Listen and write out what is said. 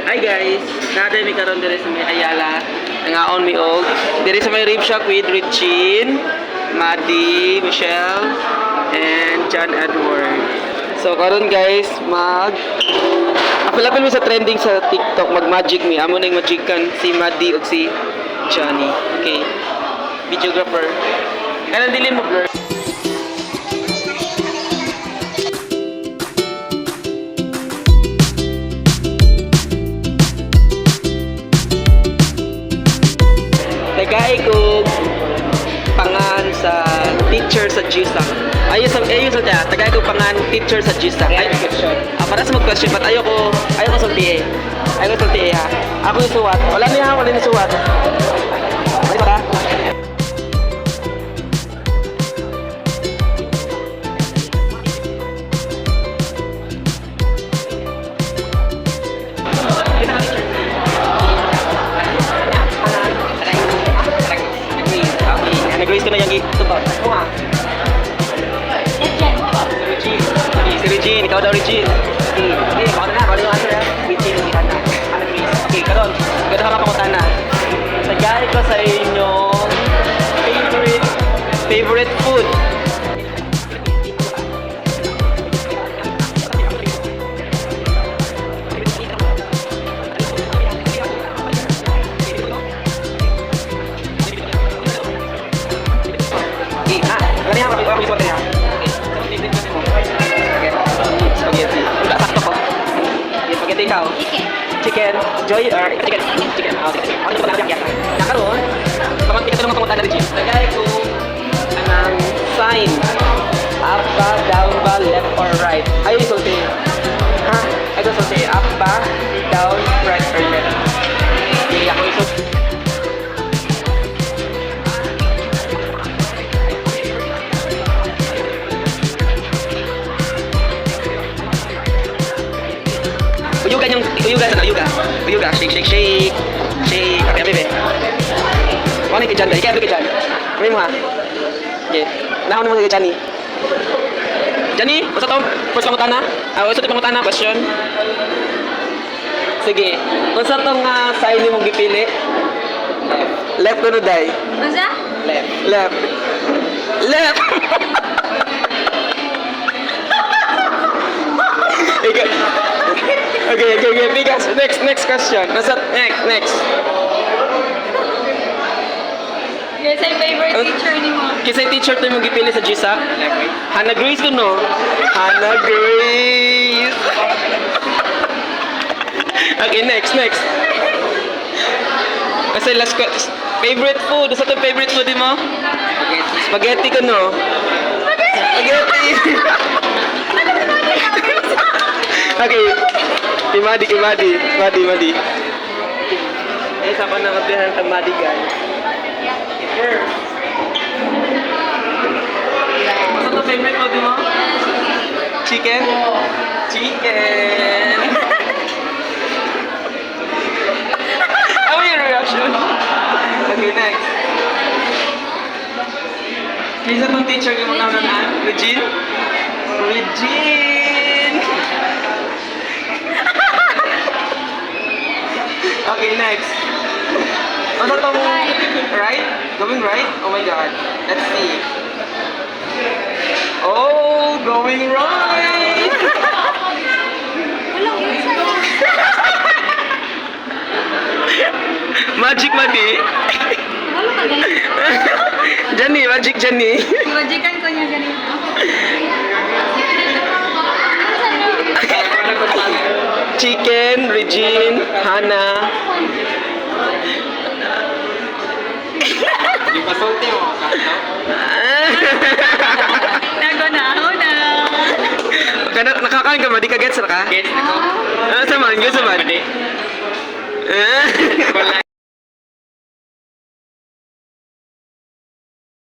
Hi guys, natin mi karon diri sa may Ayala. Nangaon mi og diri sa may rib shop with Richin, Maddie, Michelle, and John Edward. So karon guys, apil-apil mi sa trending sa TikTok, mag-magic mi. Amo ning magican si Maddie ug si Johnny. Okay. Videographer. Kanang dili mo blur. Tagay ko pangan sa teacher sa GSAC. Ayos sa kaya, tagay ko pangan teacher sa GSAC. Ay, para sa mag-question, but ayoko sa TA. Ayoko sa TA ha. Ako yung suwat. Wala yung suwat. Ay, para. Nag-raise ko na yung ito ba? Oo nga. Si Regine. Ikaw daw Regine. Okay, ikaw na. Bali yung answer ha. Regine, hindi ka na. Okay, karon. Ganda harap ako tana. Tagay ko sa inyong favorite food. Ikaw? Chicken. Joy or chicken? Chicken. Oh, chicken. Ano ba naman yan? Nakaroon. Pamangkin ka tulong pangunta na rin, Lagay ko ang sign. Up ba, down ba, left or right? Ayaw isulti. Ha? Ayaw isulti. Up ba, down, right or left? Hindi ako isulti. Uyuga, shake. Pakai apa, be? Mana ke Jan? Ikaw ke Jan? Kami mo ha? Okay. Nahon mo sa Jani. Jani, usa to? First pangutana? Usa to pangutana question. Sige. Usa tong sign ni mong gipili? Left or right? Usa? Left. Okay, because next question. Next. Yes, ay favorite teacher ni mo. Kisay teacher to yung gipili sa GSAC? Hannah Grace ko, no? Hannah Grace. Okay, next. Kasi last question. Favorite food? Sa to favorite food mo? Spaghetti ko, no? Spaghetti. Okay. Madi. Eh, sa pa na magbihan ng Madi, guys. First. What's the favorite food mo? Chicken? How your reaction? Okay, next. Kisa tong teacher ko muna na, Regine. Okay, next. Ano tong right? Going right? Oh my god. Let's see. Oh, going right! Magic Madi. Jani, magic Jani. Magican ko niya ganito. Chicken, Regine, Hannah. Di pasolte mo, kanto? Nagunaho na. Nakakain ka ba? Di ka gets na ka? Gets na ko. Ano sa man? Gusto man?